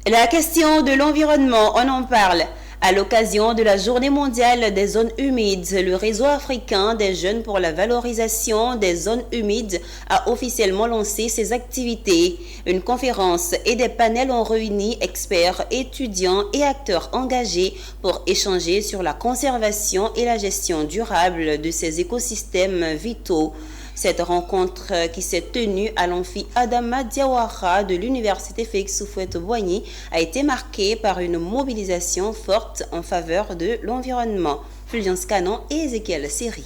La question de l'environnement, on en parle. À l'occasion de la Journée mondiale des zones humides, le Réseau africain des jeunes pour la valorisation des zones humides a officiellement lancé ses activités. Une conférence et des panels ont réuni experts, étudiants et acteurs engagés pour échanger sur la conservation et la gestion durable de ces écosystèmes vitaux. Cette rencontre qui s'est tenue à l'amphi Adama Diawara de l'université Félix Houphouët-Boigny a été marquée par une mobilisation forte en faveur de l'environnement. Fulgence Canon et Ezekiel Seri.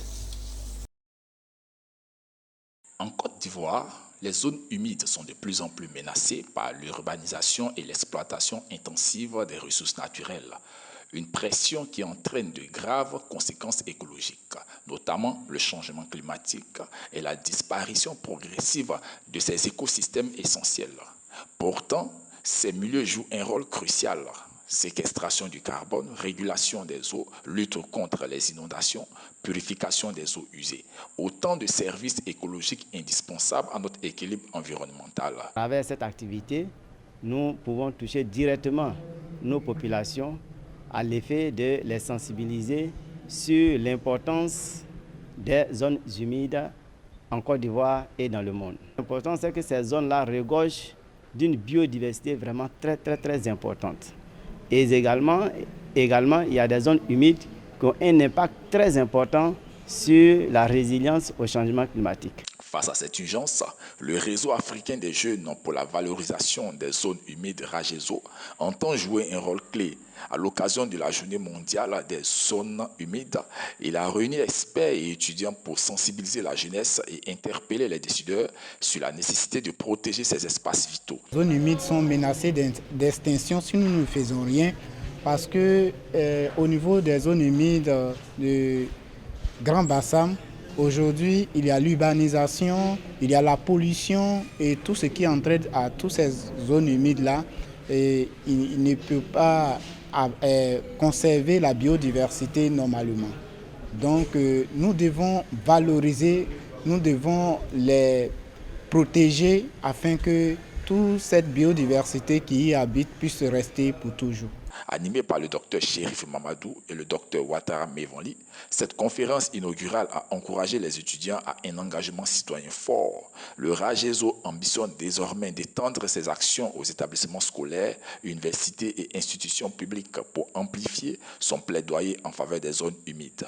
En Côte d'Ivoire, les zones humides sont de plus en plus menacées par l'urbanisation et l'exploitation intensive des ressources naturelles. Une pression qui entraîne de graves conséquences écologiques, notamment le changement climatique et la disparition progressive de ces écosystèmes essentiels. Pourtant, ces milieux jouent un rôle crucial. Séquestration du carbone, régulation des eaux, lutte contre les inondations, purification des eaux usées. Autant de services écologiques indispensables à notre équilibre environnemental. À travers cette activité, nous pouvons toucher directement nos populations à l'effet de les sensibiliser sur l'importance des zones humides en Côte d'Ivoire et dans le monde. L'important, c'est que ces zones-là regorgent d'une biodiversité vraiment très importante. Et également, il y a des zones humides qui ont un impact très important sur la résilience au changement climatique. Face à cette urgence, le Réseau africain des jeunes pour la valorisation des zones humides RAGEZO entend jouer un rôle clé. À l'occasion de la Journée mondiale des zones humides, il a réuni experts et étudiants pour sensibiliser la jeunesse et interpeller les décideurs sur la nécessité de protéger ces espaces vitaux. Les zones humides sont menacées d'extinction si nous ne faisons rien parce que au niveau des zones humides de Grand Bassam, aujourd'hui, il y a l'urbanisation, il y a la pollution et tout ce qui entraîne à toutes ces zones humides-là. Et il ne peut pas conserver la biodiversité normalement. Donc, nous devons valoriser, nous devons les protéger afin que toute cette biodiversité qui y habite puisse rester pour toujours. Animé par le docteur Chérif Mamadou et le docteur Ouattara Mevonli, cette conférence inaugurale a encouragé les étudiants à un engagement citoyen fort. Le RAGEZO ambitionne désormais d'étendre ses actions aux établissements scolaires, universités et institutions publiques pour amplifier son plaidoyer en faveur des zones humides.